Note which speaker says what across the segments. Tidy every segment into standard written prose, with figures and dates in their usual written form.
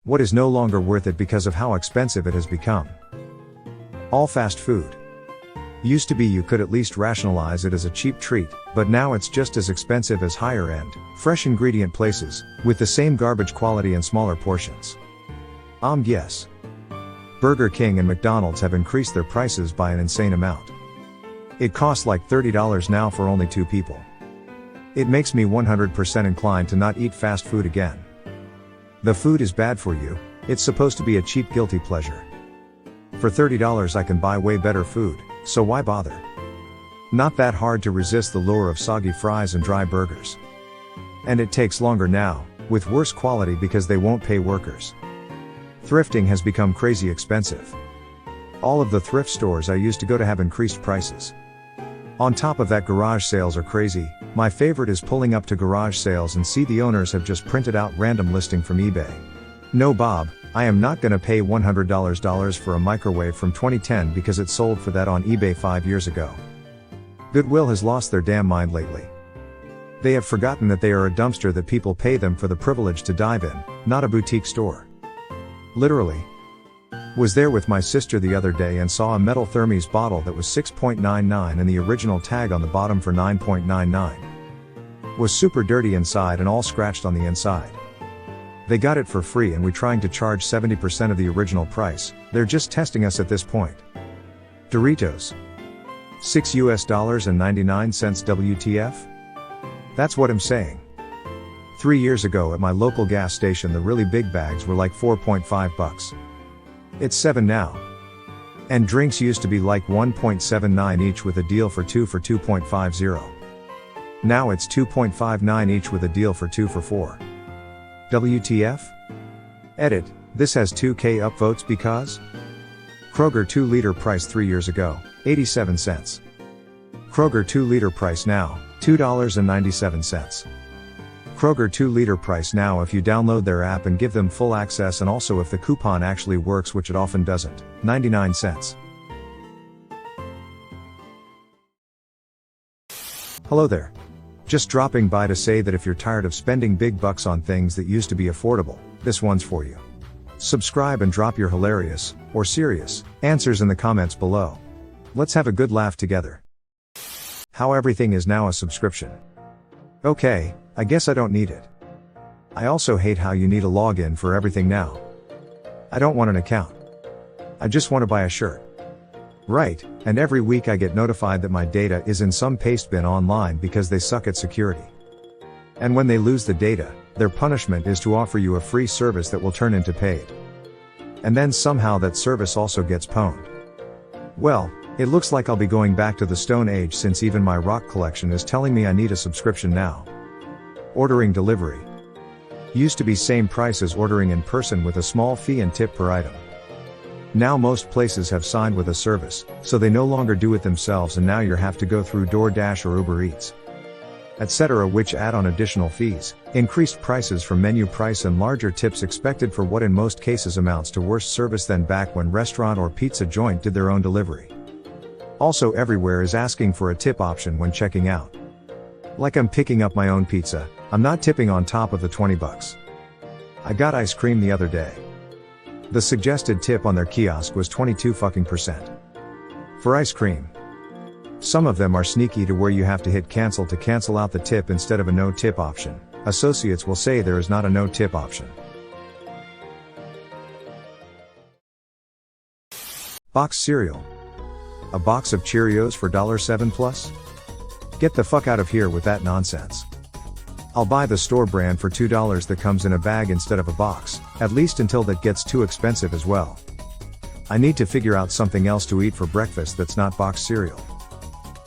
Speaker 1: What is no longer worth it because of how expensive it has become. All fast food. Used to be you could at least rationalize it as a cheap treat, but now it's just as expensive as higher end, fresh ingredient places, with the same garbage quality and smaller portions. Yes. Burger King and McDonald's have increased their prices by an insane amount. It costs like $30 now for only 2 people. It makes me 100% inclined to not eat fast food again. The food is bad for you, it's supposed to be a cheap guilty pleasure. For $30 I can buy way better food, so why bother? Not that hard to resist the lure of soggy fries and dry burgers. And it takes longer now, with worse quality because they won't pay workers. Thrifting has become crazy expensive. All of the thrift stores I used to go to have increased prices. On top of that, garage sales are crazy. My favorite is pulling up to garage sales and see the owners have just printed out random listing from eBay. No Bob, I am not gonna pay $100 for a microwave from 2010 because it sold for that on eBay 5 years ago. Goodwill has lost their damn mind lately. They have forgotten that they are a dumpster that people pay them for the privilege to dive in, not a boutique store. Literally. Was there with my sister the other day and saw a metal Thermes bottle that was $6.99 and the original tag on the bottom for $9.99. Was super dirty inside and all scratched on the inside. They got it for free and we trying to charge 70% of the original price. They're just testing us at this point. Doritos. $6.99 WTF? That's what I'm saying. 3 years ago at my local gas station the really big bags were like $4.5. It's $7 now. And drinks used to be like $1.79 each with a deal for 2 for $2.50. Now it's $2.59 each with a deal for 2 for $4. WTF? Edit, this has 2K upvotes because? Kroger 2-liter price 3 years ago, 87 cents. Kroger 2-liter price now, $2.97. Kroger 2-liter price now if you download their app and give them full access and also if the coupon actually works, which it often doesn't, 99 cents. Hello there. Just dropping by to say that if you're tired of spending big bucks on things that used to be affordable, this one's for you. Subscribe and drop your hilarious, or serious, answers in the comments below. Let's have a good laugh together. How everything is now a subscription. Okay, I guess I don't need it. I also hate how you need a login for everything now. I don't want an account. I just want to buy a shirt. Right, and every week I get notified that my data is in some paste bin online because they suck at security. And when they lose the data, their punishment is to offer you a free service that will turn into paid. And then somehow that service also gets pwned. Well, it looks like I'll be going back to the Stone Age since even my rock collection is telling me I need a subscription now. Ordering delivery. Used to be same price as ordering in person with a small fee and tip per item. Now most places have signed with a service, so they no longer do it themselves and now you have to go through DoorDash or Uber Eats, etc., which add on additional fees, increased prices from menu price and larger tips expected for what in most cases amounts to worse service than back when restaurant or pizza joint did their own delivery. Also everywhere is asking for a tip option when checking out. Like I'm picking up my own pizza, I'm not tipping on top of the $20. I got ice cream the other day. The suggested tip on their kiosk was 22%. For ice cream. Some of them are sneaky to where you have to hit cancel to cancel out the tip instead of a no tip option. Associates will say there is not a no tip option. Box cereal. A box of Cheerios for $7 plus? Get the fuck out of here with that nonsense. I'll buy the store brand for $2 that comes in a bag instead of a box, at least until that gets too expensive as well. I need to figure out something else to eat for breakfast that's not box cereal.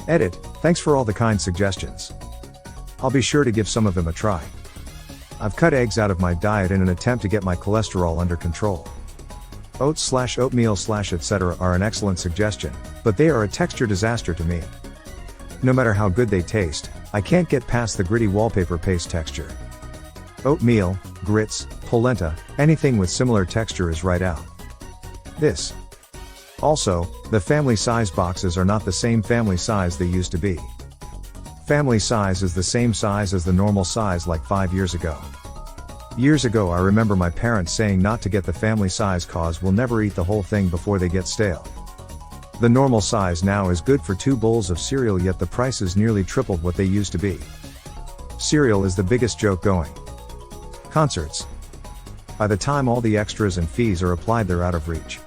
Speaker 1: Edit, thanks for all the kind suggestions. I'll be sure to give some of them a try. I've cut eggs out of my diet in an attempt to get my cholesterol under control. Oats/oatmeal/etc. are an excellent suggestion, but they are a texture disaster to me. No matter how good they taste, I can't get past the gritty wallpaper paste texture. Oatmeal, grits, polenta, anything with similar texture is right out. This. Also, the family size boxes are not the same family size they used to be. Family size is the same size as the normal size like 5 years ago. Years ago I remember my parents saying not to get the family size cause we'll never eat the whole thing before they get stale. The normal size now is good for 2 bowls of cereal, yet the price is nearly tripled what they used to be. Cereal is the biggest joke going. Concerts. By the time all the extras and fees are applied, they're out of reach.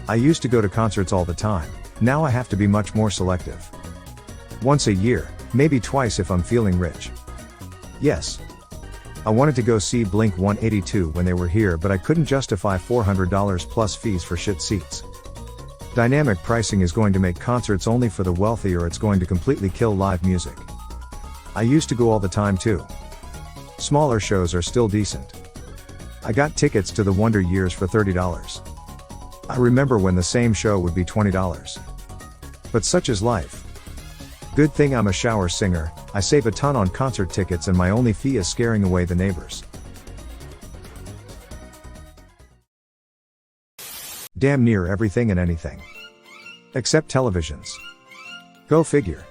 Speaker 1: I used to go to concerts all the time, now I have to be much more selective. Once a year, maybe twice if I'm feeling rich. Yes. I wanted to go see Blink-182 when they were here, but I couldn't justify $400 plus fees for shit seats. Dynamic pricing is going to make concerts only for the wealthy, or it's going to completely kill live music. I used to go all the time too. Smaller shows are still decent. I got tickets to the Wonder Years for $30. I remember when the same show would be $20. But such is life. Good thing I'm a shower singer, I save a ton on concert tickets and my only fee is scaring away the neighbors. Damn near everything and anything. Except televisions. Go figure.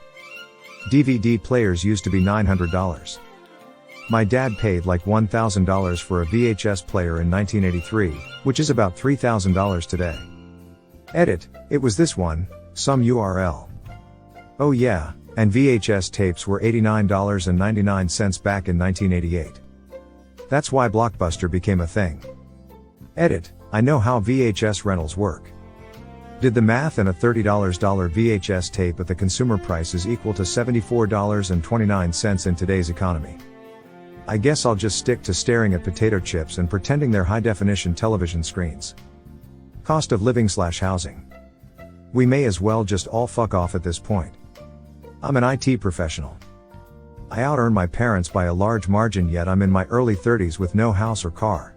Speaker 1: DVD players used to be $900. My dad paid like $1,000 for a VHS player in 1983, which is about $3,000 today. Edit, it was this one, some URL. Oh yeah, and VHS tapes were $89.99 back in 1988. That's why Blockbuster became a thing. Edit, I know how VHS rentals work. Did the math, and a $30 VHS tape at the consumer price is equal to $74.29 in today's economy. I guess I'll just stick to staring at potato chips and pretending they're high-definition television screens. Cost of living / housing. We may as well just all fuck off at this point. I'm an IT professional. I out-earn my parents by a large margin, yet I'm in my early 30s with no house or car.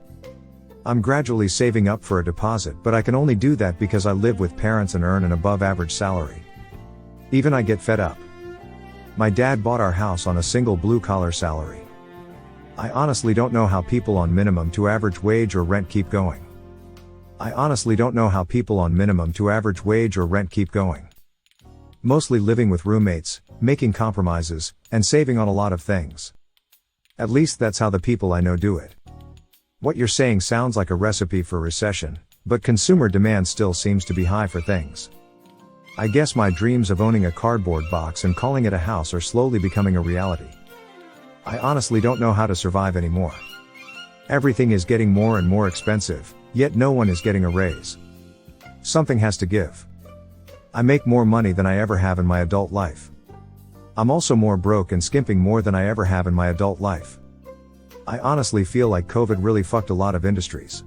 Speaker 1: I'm gradually saving up for a deposit, but I can only do that because I live with parents and earn an above-average salary. Even I get fed up. My dad bought our house on a single blue-collar salary. I honestly don't know how people on minimum to average wage or rent keep going. Mostly living with roommates, making compromises, and saving on a lot of things. At least that's how the people I know do it. What you're saying sounds like a recipe for recession, but consumer demand still seems to be high for things. I guess my dreams of owning a cardboard box and calling it a house are slowly becoming a reality. I honestly don't know how to survive anymore. Everything is getting more and more expensive, yet no one is getting a raise. Something has to give. I make more money than I ever have in my adult life. I'm also more broke and skimping more than I ever have in my adult life. I honestly feel like COVID really fucked a lot of industries.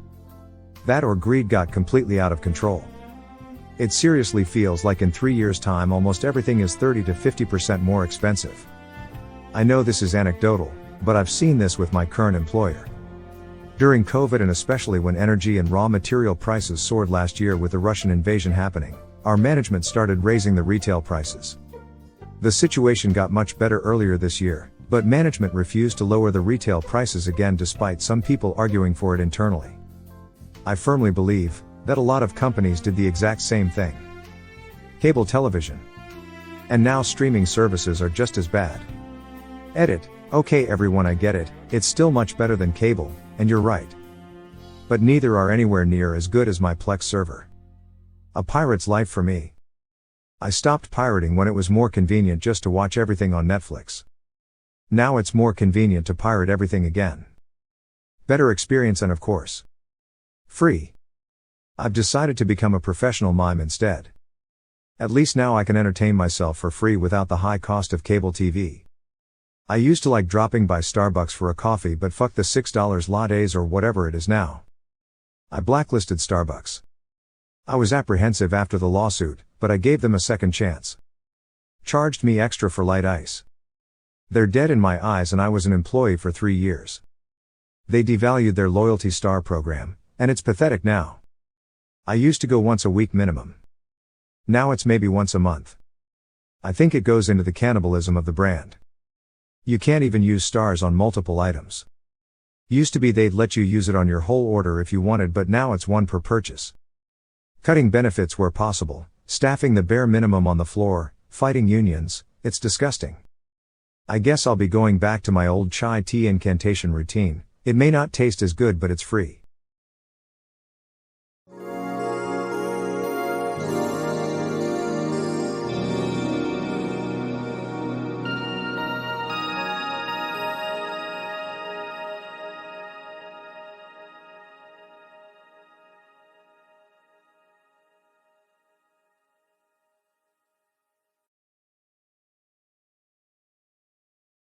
Speaker 1: That or greed got completely out of control. It seriously feels like in 3 years' time almost everything is 30 to 50% more expensive. I know this is anecdotal, but I've seen this with my current employer. During COVID, and especially when energy and raw material prices soared last year with the Russian invasion happening, our management started raising the retail prices. The situation got much better earlier this year, but management refused to lower the retail prices again despite some people arguing for it internally. I firmly believe that a lot of companies did the exact same thing. Cable television. And now streaming services are just as bad. Edit, okay everyone, I get it, it's still much better than cable, and you're right. But neither are anywhere near as good as my Plex server. A pirate's life for me. I stopped pirating when it was more convenient just to watch everything on Netflix. Now it's more convenient to pirate everything again. Better experience and of course, free. I've decided to become a professional mime instead. At least now I can entertain myself for free without the high cost of cable TV. I used to like dropping by Starbucks for a coffee, but fuck the $6 lattes or whatever it is now. I blacklisted Starbucks. I was apprehensive after the lawsuit, but I gave them a second chance. Charged me extra for light ice. They're dead in my eyes, and I was an employee for 3 years. They devalued their Loyalty Star program, and it's pathetic now. I used to go once a week minimum. Now it's maybe once a month. I think it goes into the cannibalism of the brand. You can't even use stars on multiple items. Used to be they'd let you use it on your whole order if you wanted, but now it's one per purchase. Cutting benefits where possible, staffing the bare minimum on the floor, fighting unions, it's disgusting. I guess I'll be going back to my old chai tea incantation routine, It may not taste as good, but it's free.